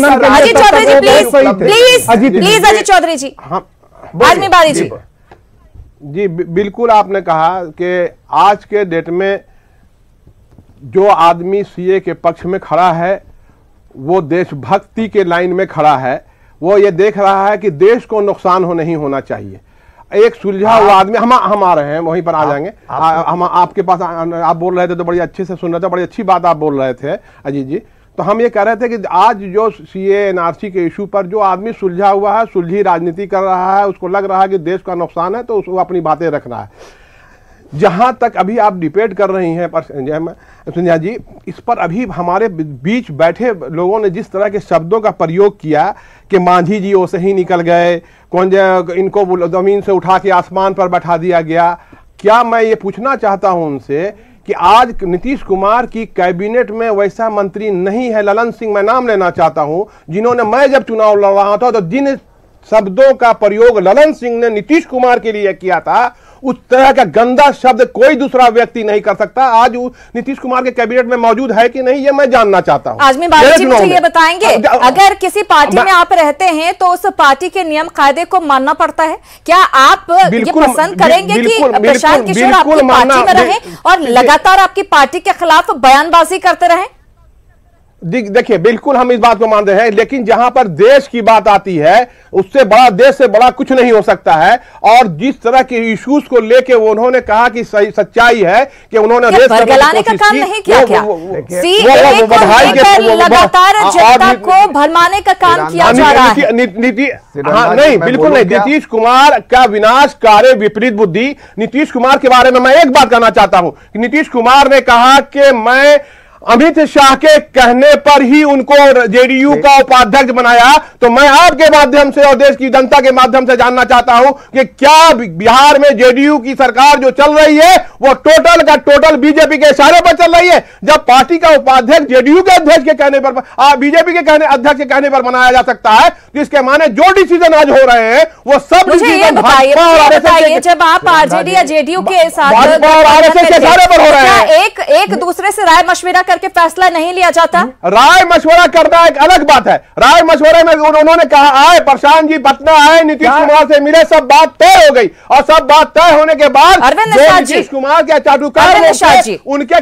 अजीत चौधरी जी please Ajit Chaudhary जी। आजमी बारी जी। बिल्कुल आपने कहा कि आज के डेट में जो आदमी सीए के पक्ष में खड़ा है वो देशभक्ति के लाइन में खड़ा है। वो ये देख रहा है कि देश को नुकसान नहीं होना चाहिए। एक सुलझा हुआ आदमी हम आ रहे हैं, वहीं पर आ जाएंगे। हम आपके पास आप बोल रहे थे तो बड़ी अच्छे से सुन रहे थे, बड़ी अच्छी बात आप बोल रहे थे अजीत जी। तो हम ये कह रहे थे कि आज जो सीए एनआरसी के इशू पर जो आदमी सुलझा हुआ है, सुलझी राजनीति कर रहा है, उसको लग रहा है कि देश का नुकसान है, तो उसको अपनी बातें रख रहा है। जहां तक अभी आप डिबेट कर रही हैं संध्या जी, इस पर अभी हमारे बीच बैठे लोगों ने जिस तरह के शब्दों का प्रयोग किया कि मांझी जी ओसे ही निकल गए, कौन इनको जमीन से उठा के आसमान पर बैठा दिया गया। क्या मैं ये पूछना चाहता हूं उनसे कि आज नीतीश कुमार की कैबिनेट में वैसा मंत्री नहीं है, ललन सिंह मैं नाम लेना चाहता हूं, जिन्होंने, मैं जब चुनाव लड़ रहा था तो जिन शब्दों का प्रयोग ललन सिंह ने नीतीश कुमार के लिए किया था, उस तरह का गंदा शब्द कोई दूसरा व्यक्ति नहीं कर सकता। आज वो नीतीश कुमार के कैबिनेट में मौजूद है कि नहीं, ये मैं जानना चाहता हूं। आजमी बारी जी मुझे ये बताएंगे, अगर किसी पार्टी में आप रहते हैं तो उस पार्टी के नियम कायदे को मानना पड़ता है। क्या आप ये पसंद करेंगे कि प्रशांत किशोर आपकी पार्टी में रहे और लगातार आपकी पार्टी के खिलाफ बयानबाजी करते रहे? देखिए, बिल्कुल हम इस बात को मानते हैं, लेकिन जहां पर देश की बात आती है, उससे बड़ा, देश से बड़ा कुछ नहीं हो सकता है। और जिस तरह के इश्यूज को लेके वो उन्होंने कहा कि सही सच्चाई है कि उन्होंने रेस करने का काम नहीं किया, लगातार जनता को भरमाने का काम किया जा रहा है। नहीं, बिल्कुल नहीं। नीतीश कुमार का विनाशकारी विपरीत बुद्धि। नीतीश कुमार के बारे में मैं एक बात कहना चाहता हूं कि नीतीश कुमार ने कहा कि मैं अमित शाह के कहने पर ही उनको जेडीयू का उपाध्यक्ष बनाया। तो मैं आपके माध्यम से और देश की जनता के माध्यम से जानना चाहता हूं कि क्या बिहार में जेडीयू की सरकार जो चल रही है वो टोटल का टोटल बीजेपी के इशारे पर चल रही है? जब पार्टी का उपाध्यक्ष जेडीयू के अध्यक्ष के कहने पर, बीजेपी के अध्यक्ष के कहने पर बनाया जा सकता है, जिसके माने जो डिसीजन आज हो रहे हैं वो सब डिसीजन जब आप आरजेडी या जेडीयू के साथ पर हो रहे हैं, एक दूसरे से राय मशविरा करके फैसला नहीं लिया जाता? राय मशवरा करना एक अलग बात है। राय मशवरे में उन्होंने कहा आए, प्रशांत जी पटना आए, नीतीश कुमार से मिले, सब बात तय हो गई। और सब बात तय होने के बाद नीतीश कुमार के चाटुकार उनके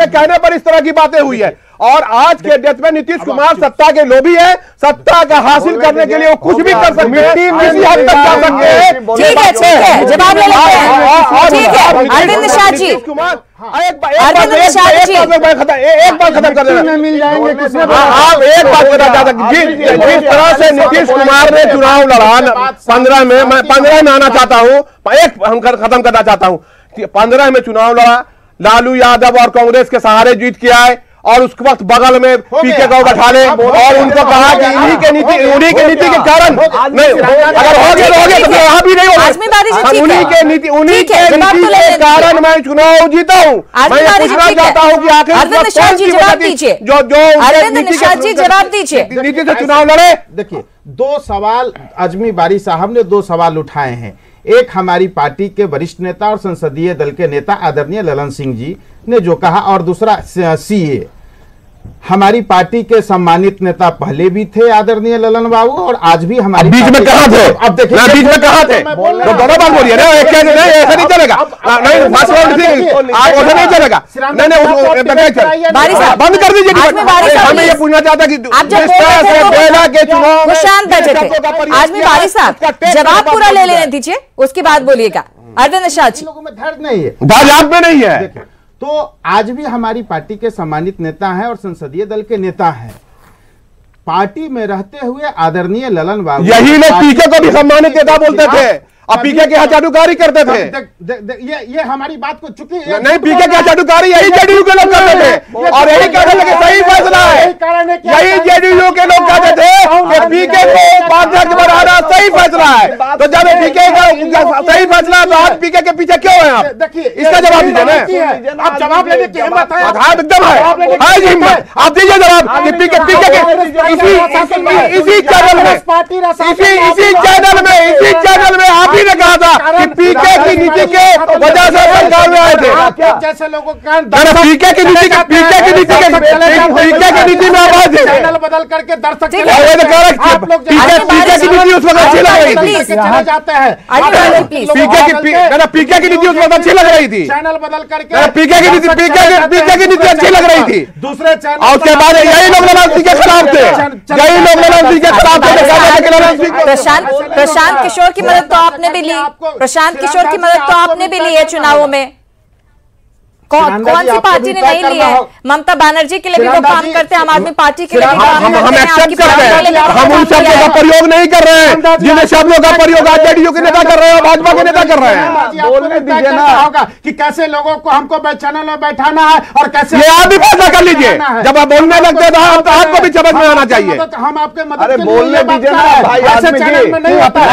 कहने पर इस तरह की बातें हुई है। और आज के डेट में नीतीश कुमार सत्ता के लोभी है, सत्ता का हासिल करने के लिए वो कुछ भी कर सकते हैं, किसी हद तक जा सकते हैं। ठीक है, जवाब ले लेते हैं। ठीक है, अरविंद निषाद जी, एक बात खत्म कर देना, मिल जाएंगे। आप एक बात बता चाहता, जिस तरह से नीतीश कुमार ने चुनाव लड़ा 15 में, मैं 15 में आना चाहता हूँ, एक हम खत्म करना चाहता हूँ। 15 में चुनाव लड़ा, लालू यादव और कांग्रेस के सहारे जीत के आए, और उस वक्त बगल में पीके को बैठा ले और उनको कहा कि उन्हीं के नीति के कारण नहीं, अगर हो गया तो यहाँ भी नहीं होगा। उन्हीं के नीति के कारण मैं चुनाव जीता हूँ। मैं ये पूछना चाहता हूँ कि आखिर अरविंद निषाद जी जवाब दीजिए, जवाब दीजिए, नीति से चुनाव लड़े। देखिए, 2 सवाल आजमी बारी साहब ने 2 सवाल उठाए हैं। एक हमारी पार्टी के वरिष्ठ नेता और संसदीय दल के नेता आदरणीय ललन सिंह जी ने जो कहा, और दूसरा सीए। हमारी पार्टी के सम्मानित नेता पहले भी थे आदरणीय ललन बाबू, और आज भी हमारी बीच में कहां थे? अब देखिए बीच में कहां थे, तो दोनों बात बोलिए ना, ऐसा नहीं चलेगा। नहीं, नहीं चलेगा, नहीं, बंद कर दीजिए। हमें ये पूछना चाहता कि बेला के चुनाव शांत बैठे थे। आजमी बारी साहब जवाब पूरा ले लेने दीजिए, उसके बाद बोलिएगा। अरविंद निषाद जी, लोगों में धैर्य नहीं है, धैर्य आप में नहीं है। तो आज भी हमारी पार्टी के सम्मानित नेता हैं और संसदीय दल के नेता हैं। पार्टी में रहते हुए आदरणीय ललन बाबू, यही लोग पीके को भी सम्मानित नेता बोलते थे, अब पीके के चाटुकारी करते थे। ये हमारी बात को चुकी है। नहीं, पीके के चाटुकारी यही जेडीयू के लोग करते थे, और यही कहते थे कि सही फैसला है। यही जेडीयू के लोग कहते थे कि पीके को उपाध्यक्ष बनाना सही फैसला है। तो जब पीके का सही फैसला है तो आज पीके के पीछे क्यों है आप? देखिए, इसका जवाब दीजिए ना। आप जवाब लेने की हिम्मत है? एकदम है हिम्मत, आप दीजिए जवाब। पीके के इसी चैनल में आप आप ही ने कहा था कि पीके की नीति के वजह से सरकार में आए थे। जैसे लोगों का पीके की नीति में आवाज है, चैनल बदल करके दर्शक आप लोग पीके की नीति उस वक्त अच्छी लग रही थी, चले जाते हैं, पीके की नीति उस वक्त अच्छी लग रही थी, चैनल बदल करके पीके की नीति अच्छी लग रही थी। दूसरे चैनल और उसके बाद यही लोग नवाज सिंह के खिलाफ थे, यही लोग नवाज सिंह के खिलाफ थे। प्रशांत किशोर की मदद तो आपने भी ली, प्रशांत किशोर की मदद तो आपने भी ली है चुनावों में। कौन सी पार्टी ने नहीं ली है? ममता बनर्जी के लिए भी वो काम करते हैं, आम आदमी पार्टी के लिए भी काम करते हैं, हम एक्सेप्ट कर रहे हैं, हम उन शब्दों का प्रयोग नहीं कर रहे हैं जिन शब्दों का प्रयोग आज जेडीयू के नेता कर रहे हैं, भाजपा के नेता कर रहे हैं। बोलने दीजिए ना होगा कि कैसे लोगों को हमको चैनल में बैठाना है और कैसे ये आप भी फैसला कर लीजिए। जब आप बोलने लगते तो आपको भी समझ में आना चाहिए। हम आपके मदद बोलने दीजिए ना भाई, ऐसे चैनल में नहीं होता है।